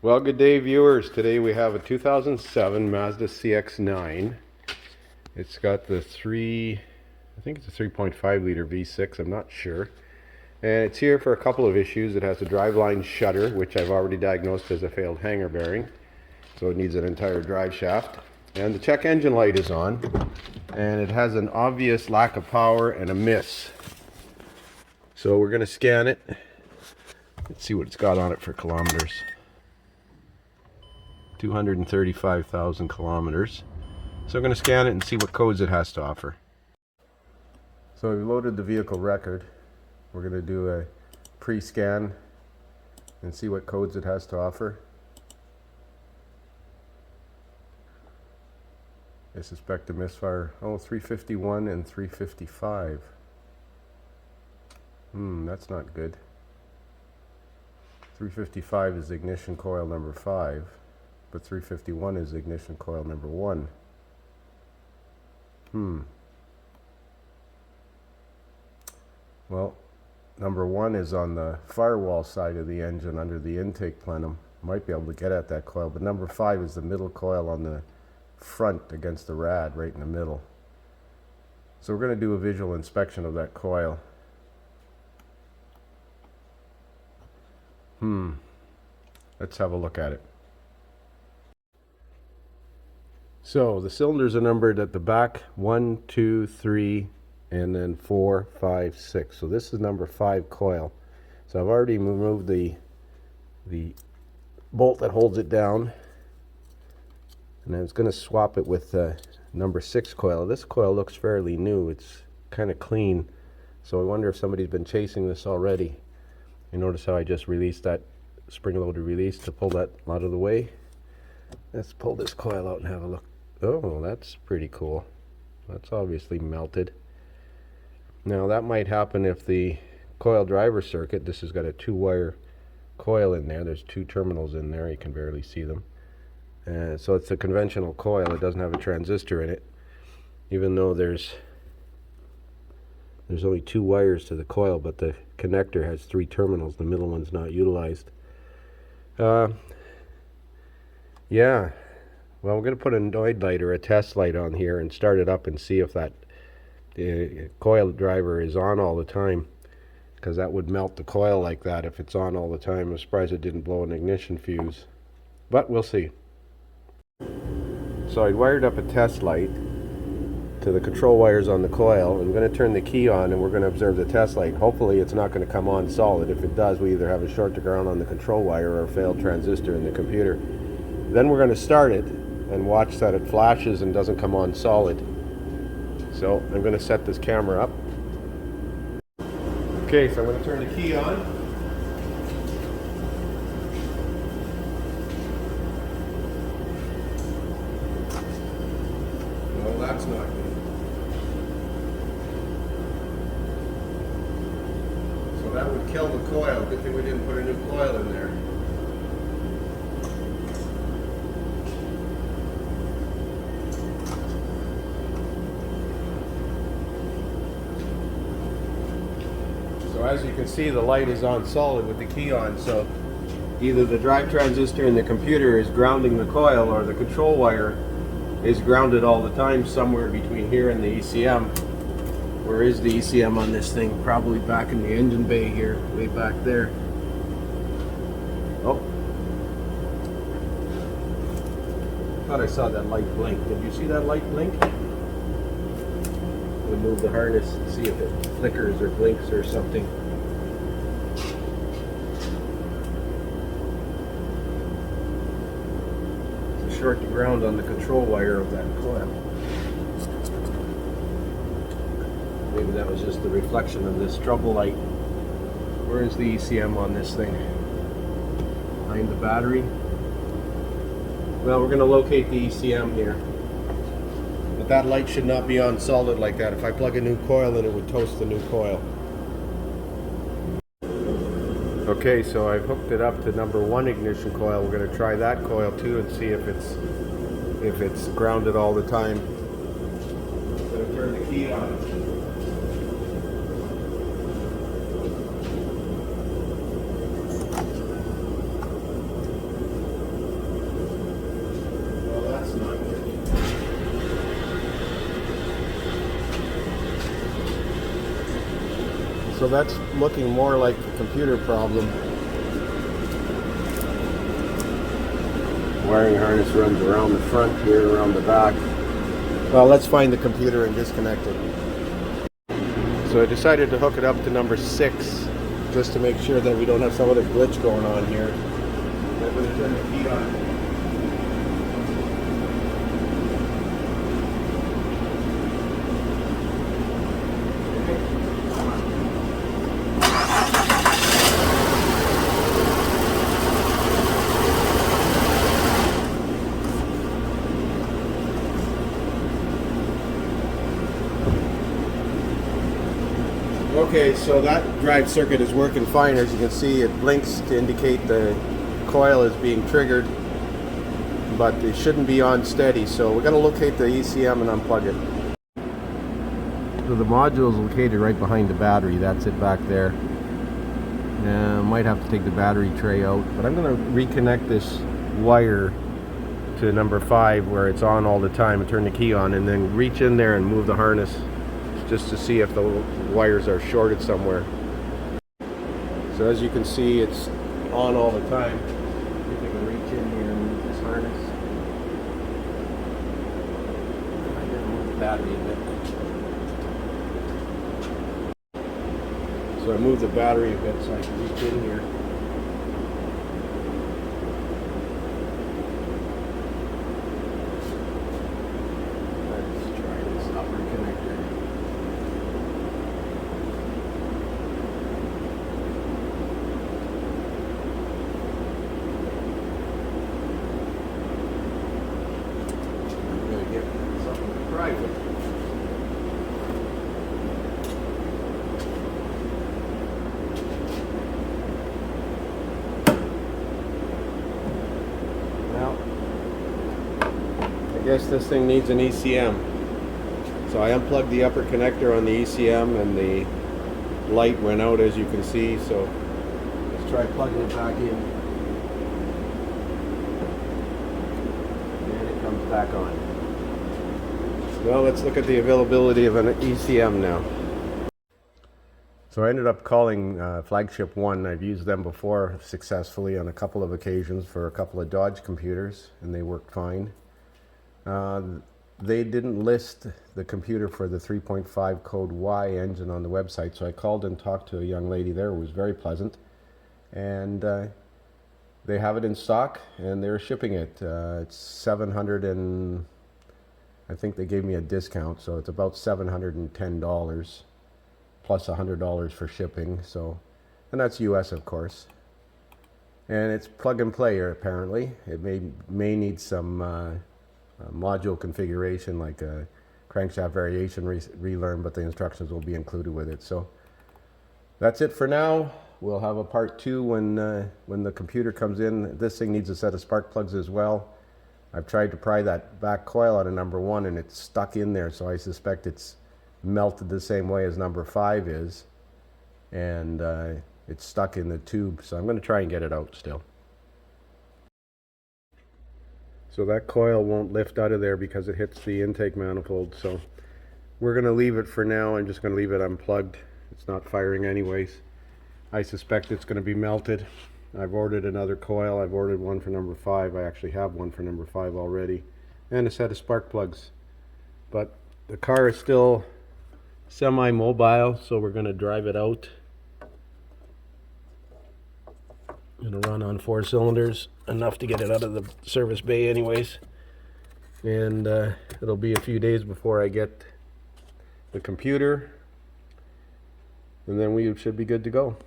Well, good day, viewers. Today we have a 2007 Mazda CX9. It's got the I think it's a 3.5 liter V6, I'm not sure. And it's here for a couple of issues. It has a driveline shutter, which I've already diagnosed as a failed hanger bearing. So it needs an entire drive shaft. And the check engine light is on. And it has an obvious lack of power and a miss. So we're going to scan it. Let's see what it's got on it for kilometers. 235,000 kilometers. So I'm going to scan it and see what codes it has to offer. So we loaded the vehicle record. We're going to do a pre-scan and see what codes it has to offer. I suspect a misfire. Oh, 351 and 355. That's not good. 355 is ignition coil number 5. But 351 is ignition coil number 1. Well, number 1 is on the firewall side of the engine under the intake plenum. Might be able to get at that coil, but number 5 is the middle coil on the front against the rad right in the middle. So we're going to do a visual inspection of that coil. Let's have a look at it. So the cylinders are numbered at the back 1, 2, 3, and then 4, 5, 6. So this is number 5 coil. So I've already removed the bolt that holds it down, and I was going to swap it with number 6 coil. This coil looks fairly new. It's kind of clean. So I wonder if somebody's been chasing this already. You notice how I just released that spring-loaded release to pull that out of the way. Let's pull this coil out and have a look. Oh, that's pretty cool. That's obviously melted. Now that might happen if the coil driver circuit, this has got a 2-wire coil in there. There's 2 terminals in there. You can barely see them. So it's a conventional coil. It doesn't have a transistor in it, even though there's only 2 wires to the coil, but the connector has 3 terminals. The middle one's not utilized. Yeah. Well, we're going to put a Noid light or a test light on here and start it up and see if that coil driver is on all the time, because that would melt the coil like that if it's on all the time. I'm surprised it didn't blow an ignition fuse, but we'll see. So I wired up a test light to the control wires on the coil. I'm going to turn the key on and we're going to observe the test light. Hopefully it's not going to come on solid. If it does, we either have a short to ground on the control wire or a failed transistor in the computer. Then we're going to start it and watch that it flashes and doesn't come on solid. So I'm going to set this camera up. Okay, so I'm going to turn the key on. Well, that's not good. So that would kill the coil. Good thing we didn't put a new coil in there. So as you can see, the light is on solid with the key on, so either the drive transistor in the computer is grounding the coil or the control wire is grounded all the time somewhere between here and the ECM. Where is the ECM on this thing? Probably back in the engine bay here, way back there. Oh. Thought I saw that light blink. Did you see that light blink? We'll move the harness and see if it flickers or blinks or something. It's a short to ground on the control wire of that coil. Maybe that was just the reflection of this trouble light. Where is the ECM on this thing? Behind the battery? Well, we're going to locate the ECM here. But that light should not be on solid like that. If I plug a new coil in, it would toast the new coil. Okay, so I've hooked it up to number 1 ignition coil. We're going to try that coil too and see if it's grounded all the time. I'm going to turn the key on. So that's looking more like a computer problem. Wiring harness runs around the front here, around the back. Well, let's find the computer and disconnect it. So I decided to hook it up to number 6 just to make sure that we don't have some other glitch going on here. I'm going to turn the key on. Okay, so that drive circuit is working fine. As you can see, it blinks to indicate the coil is being triggered, but it shouldn't be on steady. So we're going to locate the ECM and unplug it. So the module is located right behind the battery. That's it back there. Might have to take the battery tray out, but I'm going to reconnect this wire to number 5 where it's on all the time and turn the key on, and then reach in there and move the harness just to see if the wires are shorted somewhere. So as you can see, it's on all the time. See if I can reach in here and move this harness. I'm going to move the battery a bit. So I moved the battery a bit so I can reach in here. Let's try this upper connector. I guess this thing needs an ECM. So I unplugged the upper connector on the ECM and the light went out, as you can see. So let's try plugging it back in. And it comes back on. Well, let's look at the availability of an ECM now. So I ended up calling Flagship One. I've used them before successfully on a couple of occasions for a couple of Dodge computers, and they worked fine. They didn't list the computer for the 3.5 code Y engine on the website, so I called and talked to a young lady there who was very pleasant, and they have it in stock and they're shipping it. It's 700 and I think they gave me a discount, so it's about $710 plus $100 for shipping. So, and that's US, of course. And it's plug and play apparently. It may need some module configuration, like a crankshaft variation relearn, but the instructions will be included with it. So that's it for now. We'll have a part 2 when the computer comes in. This thing needs a set of spark plugs as well. I've tried to pry that back coil out of number 1 and it's stuck in there, so I suspect it's melted the same way as number 5 is, and it's stuck in the tube, so I'm going to try and get it out still. So that coil won't lift out of there because it hits the intake manifold, so we're going to leave it for now. I'm just going to leave it unplugged. It's not firing anyways. I suspect it's going to be melted. I've ordered another coil. I've ordered one for number 5. I actually have one for number 5 already, and a set of spark plugs. But the car is still semi-mobile, so we're going to drive it out. It'll run on 4 cylinders, enough to get it out of the service bay anyways. And it'll be a few days before I get the computer, and then we should be good to go.